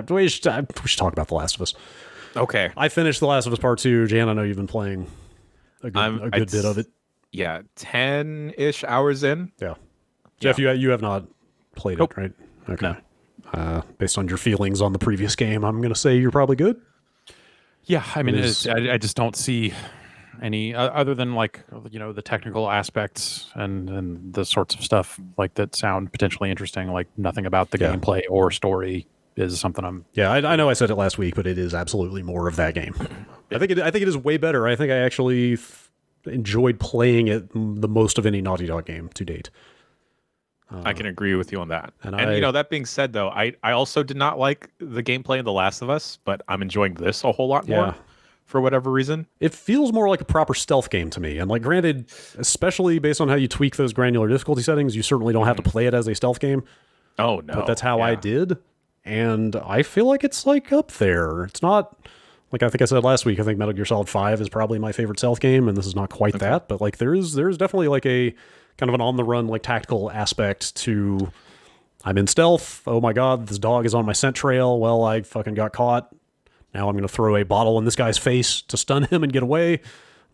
We should talk about The Last of Us. Okay. I finished The Last of Us Part 2. Jan, I know you've been playing a good bit of it. Yeah, 10-ish hours in. Yeah. Jeff, you have not played Nope. it, right? Okay. No. Based on your feelings on the previous game, I'm going to say you're probably good. Yeah, I mean, is- I just don't see any other than like the technical aspects and the sorts of stuff like that sound potentially interesting. Like nothing about the Yeah. gameplay or story is something I'm. Yeah, I know I said it last week, but it is absolutely more of that game. I think it is way better. I think I actually enjoyed playing it the most of any Naughty Dog game to date. I can agree with you on that. and And that being said, though, I also did not like the gameplay in The Last of Us, but I'm enjoying this a whole lot more Yeah. for whatever reason. It feels more like a proper stealth game to me. And like, granted, especially based on how you tweak those granular difficulty settings, you certainly don't have to play it as a stealth game. Oh no, But that's how I did, and I feel like it's like up there. It's not like I think I said last week. I think Metal Gear Solid 5 is probably my favorite stealth game, and this is not quite that. But like, there's definitely like a kind of an on the run like tactical aspect to. I'm in stealth. Oh my god, this dog is on my scent trail. Well, I fucking got caught. Now I'm going to throw a bottle in this guy's face to stun him and get away. I'm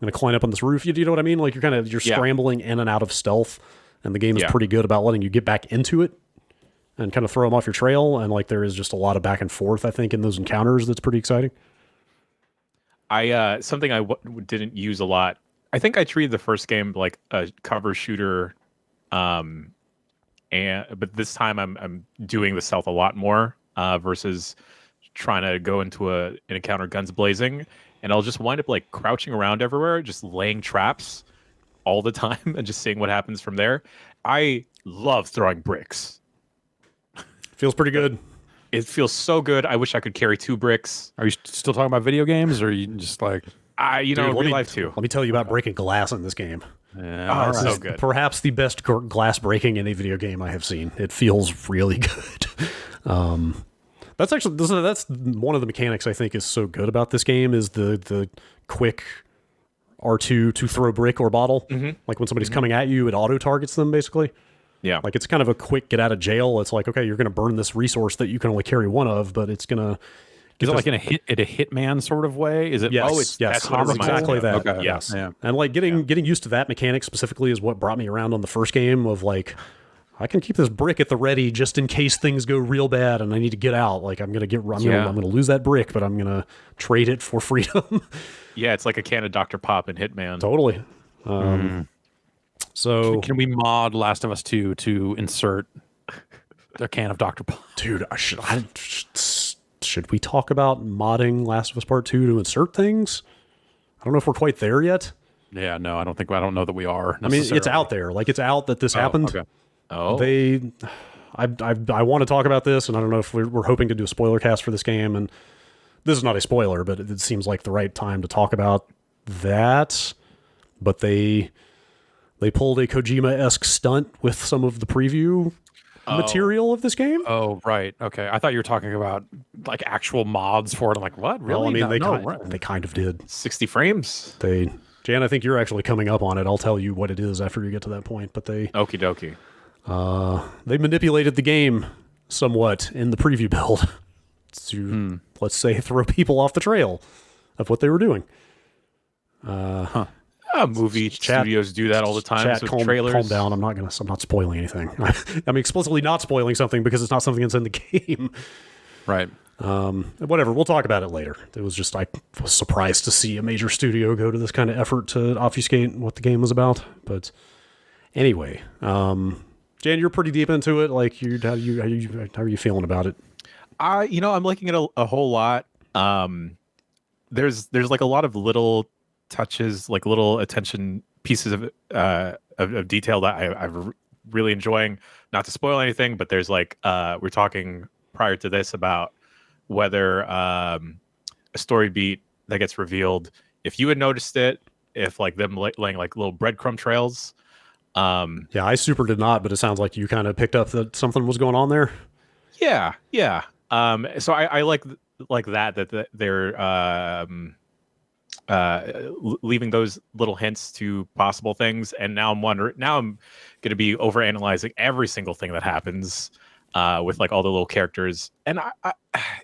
going to climb up on this roof. You know what I mean? Like you're scrambling in and out of stealth, and the game is pretty good about letting you get back into it and kind of throw them off your trail. And like there is just a lot of back and forth, I think, in those encounters that's pretty exciting. Something I didn't use a lot. I think I treated the first game like a cover shooter, but this time I'm doing the stealth a lot more versus trying to go into an encounter guns blazing, and I'll just wind up like crouching around everywhere, just laying traps all the time and just seeing what happens from there. I love throwing bricks. Feels pretty good. It feels so good. I wish I could carry 2 bricks. Are you still talking about video games, or are you just like? Real life too. Let me tell you about breaking glass in this game. Yeah, it's so good. Perhaps the best glass breaking in a video game I have seen. It feels really good. That's one of the mechanics I think is so good about this game is the quick R2 to throw brick or bottle. Like when somebody's coming at you, it auto targets them basically. Yeah. Like it's kind of a quick get out of jail. It's like, okay, you're going to burn this resource that you can only carry one of, but it's going to. Is it like in a Hitman sort of way? Is it? Yes, that's what it reminds exactly me of. that. Okay. Yes, Yeah. and like getting used to that mechanic specifically is what brought me around on the first game of like, I can keep this brick at the ready just in case things go real bad and I need to get out. Like I'm gonna lose that brick, but I'm gonna trade it for freedom. Yeah, it's like a can of Dr. Pop in Hitman. Totally. So Can we mod Last of Us 2 to insert a can of Dr. Pop? dude, should we talk about modding Last of Us Part 2 to insert things? I don't know if we're quite there yet. Yeah, no, I don't know that we are. I mean, it's out there. Like it's out that this happened. Okay. Oh, I want to talk about this, and I don't know if we're hoping to do a spoiler cast for this game, and this is not a spoiler, but it seems like the right time to talk about that. But they pulled a Kojima-esque stunt with some of the preview material of this game. Oh, right. Okay. I thought you were talking about like actual mods for it. I'm like, what? Really? Well, I mean, No, they kind of did. 60 frames. Jan, I think you're actually coming up on it. I'll tell you what it is after you get to that point. But they Okie dokie. they manipulated the game somewhat in the preview build to, let's say, throw people off the trail of what they were doing. Movie studios do that all the time with trailers. Calm down. I'm not spoiling anything. I'm explicitly not spoiling something because it's not something that's in the game. Right. Whatever. We'll talk about it later. It was just I was surprised to see a major studio go to this kind of effort to obfuscate what the game was about. But anyway, Jan, you're pretty deep into it. Like, how are you feeling about it? I'm liking it a whole lot. There's like a lot of little touches, like little attention pieces of detail that I'm really enjoying. Not to spoil anything, but there's like we're talking prior to this about whether a story beat that gets revealed, if you had noticed it, if like them laying like little breadcrumb trails. Yeah, I super did not, but it sounds like you kind of picked up that something was going on there. Yeah. So I like that they're leaving those little hints to possible things, and now I'm going to be overanalyzing every single thing that happens with like all the little characters, and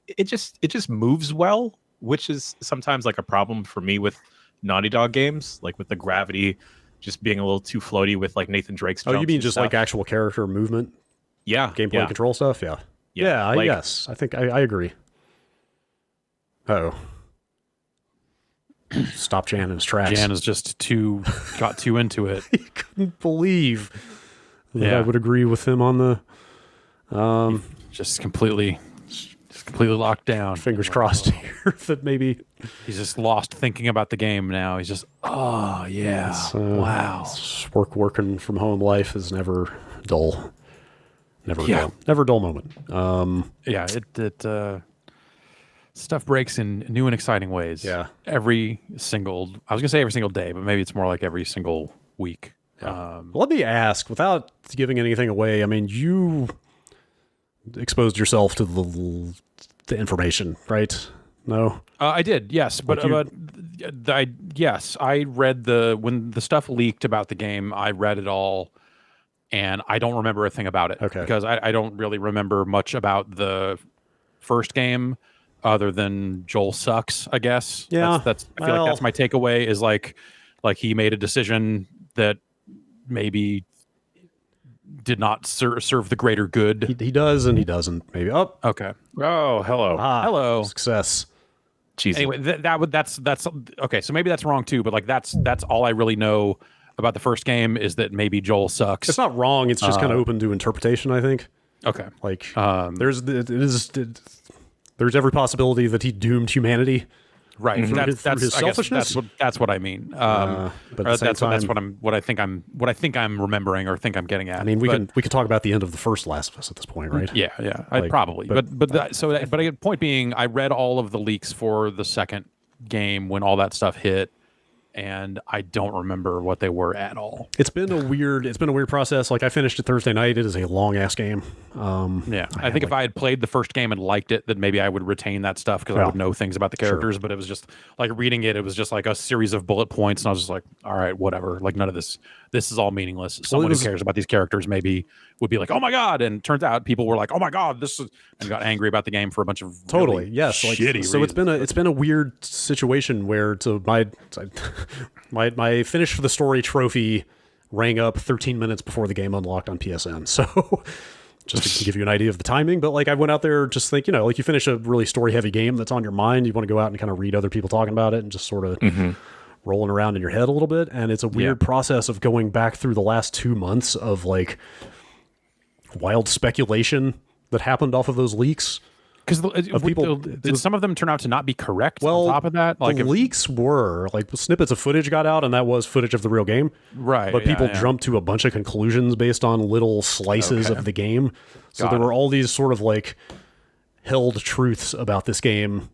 it just moves well, which is sometimes like a problem for me with Naughty Dog games, like with the gravity just being a little too floaty with like Nathan Drake's. Oh, you jumps mean and just stuff. like actual character movement, yeah, gameplay control stuff? Yeah. Yeah, like, yes. I think I agree. Oh. Stop Jan in his tracks. Jan is just got too into it. He couldn't believe that Yeah. I would agree with him on the Just completely locked down. fingers crossed here that maybe He's just lost thinking about the game now. He's just, oh yeah, wow. working from home life is never dull. Never Yeah. dull. Never a dull moment. Yeah, it stuff breaks in new and exciting ways. Yeah. I was gonna say every single day, but maybe it's more like every single week. Let me ask, without giving anything away, I mean, you exposed yourself to the information, right? No? I did, yes, but I read when the stuff leaked about the game. I read it all, and I don't remember a thing about it. Okay. Because I don't really remember much about the first game, other than Joel sucks. I guess. Yeah, That's I feel like that's my takeaway. Is like he made a decision that maybe did not serve the greater good. He does and he doesn't, maybe. Oh, Okay. oh, hello. Hello. Success. Jesus. Anyway, that's okay. So maybe that's wrong too. But like that's all I really know about the first game is that maybe Joel sucks. It's not wrong. It's just kind of open to interpretation, I think. Okay. Like, there's every possibility that he doomed humanity. Right. Through his I guess selfishness? that's what I mean. But at the same that's time, what I think I'm remembering or think I'm getting at. I mean, we can talk about the end of the first Last of Us at this point, right? Yeah. Like, Probably. But point being, I read all of the leaks for the second game when all that stuff hit, and I don't remember what they were at all. It's been a weird process. Like, I finished it Thursday night. It is a long ass game. Yeah, I think if I had played the first game and liked it, then maybe I would retain that stuff because I would know things about the characters. But it was just like reading it; it was just like a series of bullet points, and I was just like, "All right, whatever." Like none of this is all meaneanless. Someone who cares about these characters maybe would be like, "Oh my god!" And turns out people were like, "Oh my god, this is," and got angry about the game for a bunch of really yes. Like, shitty. so it's been a weird situation where my finish for the story trophy rang up 13 minutes before the game unlocked on PSN. So just to give you an idea of the timing, but like I went out there just think, like you finish a really story heavy game that's on your mind, you want to go out and kind of read other people talking about it and just sort of rolling around in your head a little bit. And it's a weird process of going back through the last 2 months of like wild speculation that happened off of those leaks. Because did some of them turn out to not be correct? On top of that, like the leaks were like snippets of footage got out, and that was footage of the real game. Right, But people yeah. jumped to a bunch of conclusions based on little slices of the game. So there were all these sort of like held truths about this game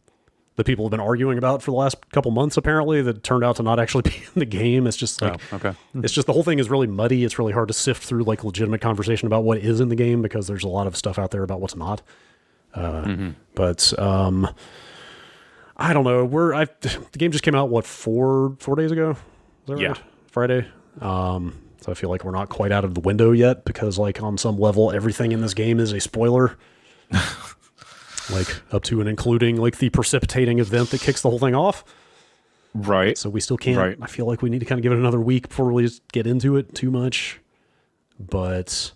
that people have been arguing about for the last couple months, apparently, that turned out to not actually be in the game. It's just like, it's just the whole thing is really muddy. It's really hard to sift through like legitimate conversation about what is in the game because there's a lot of stuff out there about what's not. But I don't know. The game just came out 4 days ago. Is that right? Friday. So I feel like we're not quite out of the window yet because like on some level everything in this game is a spoiler. Like up to and including like the precipitating event that kicks the whole thing off. Right. So we still can't. Right. I feel like we need to kind of give it another week before we just get into it too much. But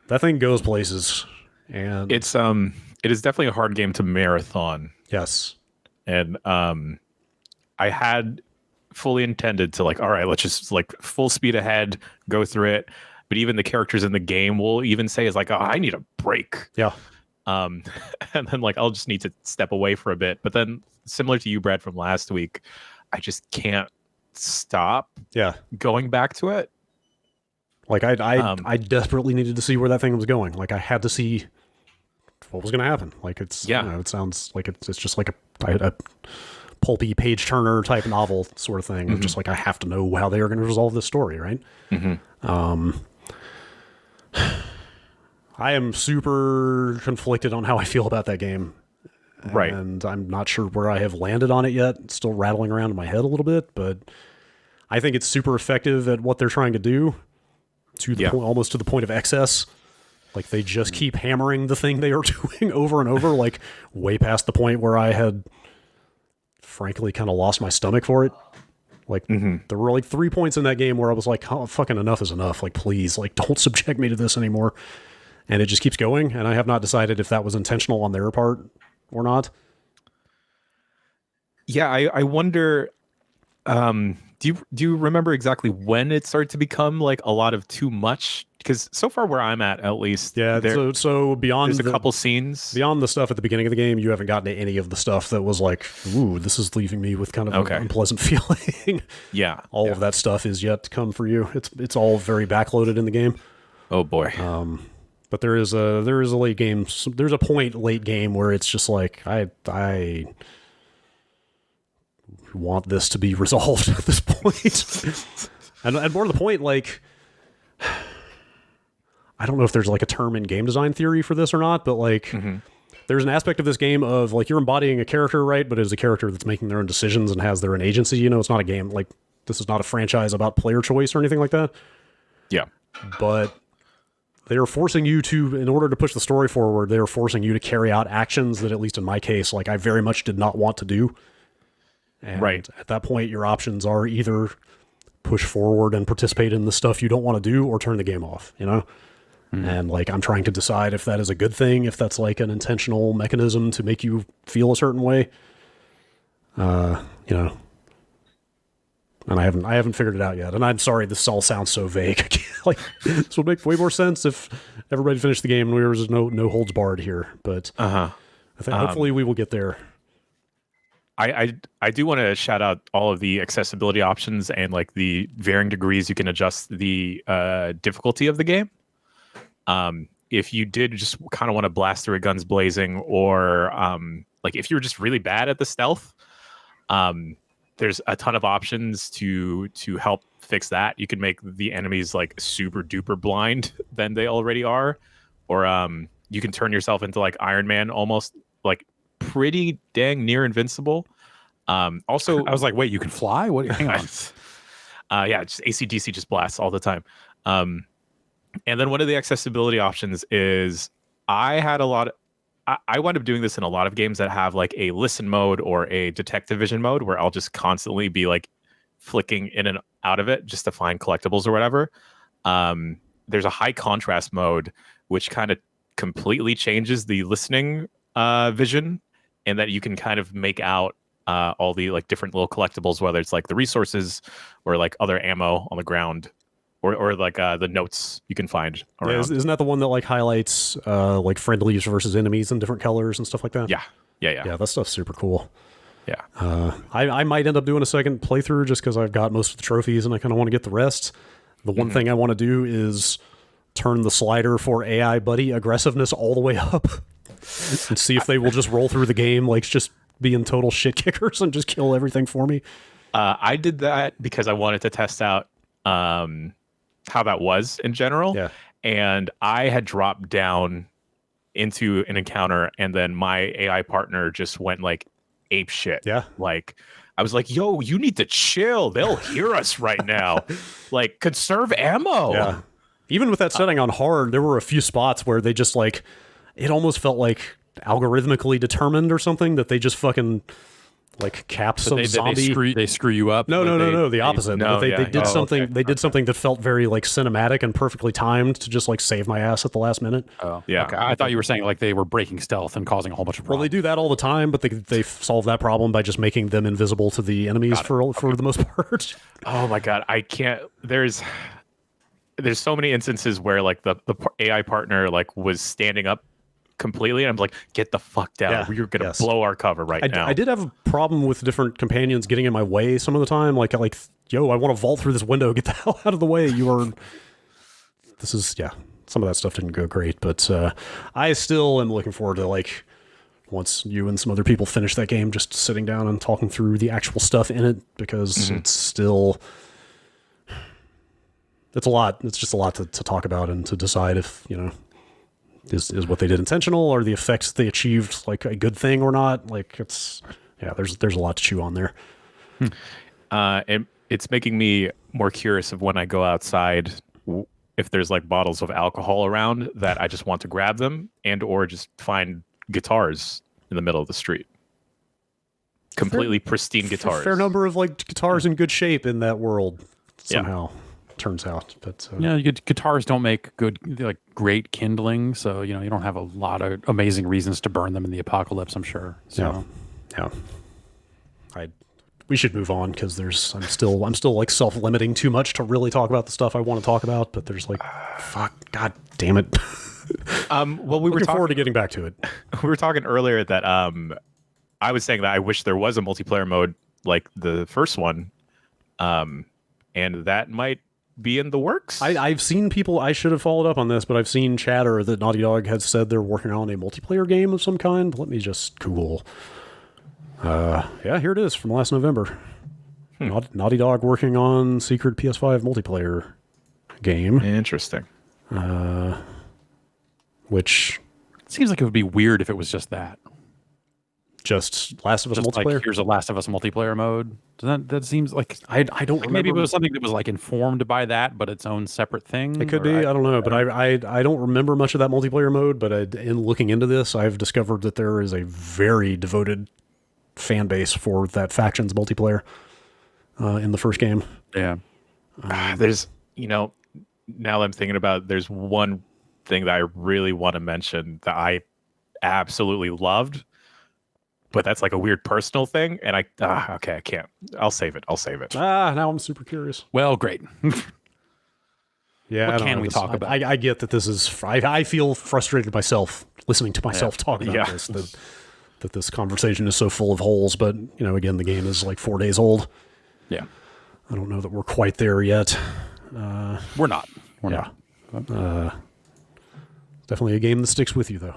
that thing goes places. And It is definitely a hard game to marathon. yes. And I had fully intended to like, all right, let's just like full speed ahead, go through it. But even the characters in the game will even say is like, oh, I need a break. Yeah. And then like I'll just need to step away for a bit. But then similar to you, Brad, from last week, I just can't stop Yeah. going back to it. Like I desperately needed to see where that thing was going. Like I had to see what was going to happen. Like it's it sounds like it's just like a pulpy page turner type novel sort of thing. Just like I have to know how they are going to resolve this story, right? I am super conflicted on how I feel about that game. Right. And I'm not sure where I have landed on it yet. It's still rattling around in my head a little bit, but I think it's super effective at what they're trying to do to the point, almost to the point of excess. Like they just keep hammering the thing they are doing over and over, like way past the point where I had frankly kind of lost my stomach for it. Like there were like 3 points in that game where I was like, oh, fucking enough is enough. Like, please, like don't subject me to this anymore. And it just keeps going. And I have not decided if that was intentional on their part or not. Yeah, I wonder. Do you remember exactly when it started to become like a lot of too much? Because so far where I'm at least, Yeah. So beyond there's a couple scenes beyond the stuff at the beginning of the game, you haven't gotten to any of the stuff that was like, ooh, this is leaving me with kind of an unpleasant feeling. Yeah, All of that stuff is yet to come for you. It's all very backloaded in the game. Oh boy. But there is a late game. There's a point late game where it's just like I want this to be resolved at this point. and more to the point, like I don't know if there's like a term in game design theory for this or not, but like there's an aspect of this game of like you're embodying a character, right? But it's a character that's making their own decisions and has their own agency. You know, it's not a game like this is not a franchise about player choice or anything like that. Yeah, but they are forcing you to, in order to push the story forward, they are forcing you to carry out actions that, at least in my case, like I very much did not want to do. And at that point, your options are either push forward and participate in the stuff you don't want to do or turn the game off, you know? And like, I'm trying to decide if that is a good thing, if that's like an intentional mechanism to make you feel a certain way. You know, and I haven't figured it out yet. And I'm sorry, this all sounds so vague. Like, this would make way more sense if everybody finished the game and there was no holds barred here. But I think hopefully we will get there. I do want to shout out all of the accessibility options and like the varying degrees you can adjust the difficulty of the game. If you did just kind of want to blast through it guns blazing, or like if you were just really bad at the stealth, there's a ton of options to help fix that. You can make the enemies like super duper blind than they already are, or you can turn yourself into like Iron Man, almost like pretty dang near invincible. Also, I was like, wait, you can fly? What? Hang on. Yeah, just AC/DC just blasts all the time. And then one of the accessibility options is I wound up doing this in a lot of games that have like a listen mode or a detective vision mode where I'll just constantly be like flicking in and out of it just to find collectibles or whatever. There's a high contrast mode, which kind of completely changes the listening vision, and that you can kind of make out all the like different little collectibles, whether it's like the resources or like other ammo on the ground. Or like the notes you can find around. Yeah, isn't that the one that like highlights like friendlies versus enemies in different colors and stuff like that? Yeah. Yeah, that stuff's super cool. Yeah. I might end up doing a second playthrough just because I've got most of the trophies and I kind of want to get the rest. The one thing I want to do is turn the slider for AI buddy aggressiveness all the way up and see if they will just roll through the game like just being total shit kickers and just kill everything for me. I did that because I wanted to test out how that was in general. Yeah. And I had dropped down into an encounter, and then my AI partner just went like ape shit. Yeah. Like I was like, yo, you need to chill. They'll hear us right now. Like, conserve ammo. Yeah. Even with that setting on hard, there were a few spots where they just like, it almost felt like algorithmically determined or something that they just fucking like capped some zombie. They screw you up. No, the opposite. They did something. Okay. They did something that felt very like cinematic and perfectly timed to just like save my ass at the last minute. Oh, yeah. Okay. I thought you were saying like they were breaking stealth and causing a whole bunch of Well, problems. they do that all the time, but they solve that problem by just making them invisible to the enemies for the most part. Oh my god, I can't. There's so many instances where like the AI partner like was standing up completely, and I'm like, get the fuck down. Yeah, You're gonna blow our cover now. I did have a problem with different companions getting in my way some of the time. Like, yo, I want to vault through this window. Get the hell out of the way. Some of that stuff didn't go great, but I still am looking forward to like once you and some other people finish that game, just sitting down and talking through the actual stuff in it, because it's a lot. It's just a lot to talk about and to decide if, you know, is what they did intentional, or the effects they achieved like a good thing or not. Like there's a lot to chew on there. And it's making me more curious of when I go outside, if there's like bottles of alcohol around that I just want to grab them, and or just find guitars in the middle of the street. Completely pristine guitars. Fair number of like guitars in good shape in that world somehow. Turns out, but guitars don't make good, like great kindling, so you don't have a lot of amazing reasons to burn them in the apocalypse, I'm sure. So yeah. We should move on because I'm still like self-limiting too much to really talk about the stuff I want to talk about, but there's like fuck, god damn it. Well, we were looking talking forward to getting back to it. We were talking earlier that I was saying that I wish there was a multiplayer mode like the first one, and that might be in the works. I've seen people, I should have followed up on this, but I've seen chatter that Naughty Dog has said they're working on a multiplayer game of some kind. Let me just Google. Yeah, here it is from last November. Naughty Dog working on secret PS5 multiplayer game. Interesting. Which it seems like it would be weird if it was just that. Just Last of Us Just multiplayer? like, here's a Last of Us multiplayer mode. That seems like I don't remember. Maybe it was something that was like informed by that, but its own separate thing. It could be. I don't know, but I don't remember much of that multiplayer mode. But in looking into this, I've discovered that there is a very devoted fan base for that factions multiplayer in the first game. Yeah. There's, now that I'm thinking about it, there's one thing that I really want to mention that I absolutely loved, but that's like a weird personal thing, and I can't. I'll save it. Now I'm super curious. Well, great. Yeah, what can we talk about? I get that this is. I feel frustrated myself listening to myself talk about this. That this conversation is so full of holes, but again, the game is like 4 days old. Yeah, I don't know that we're quite there yet. We're not. We're not. Definitely a game that sticks with you, though.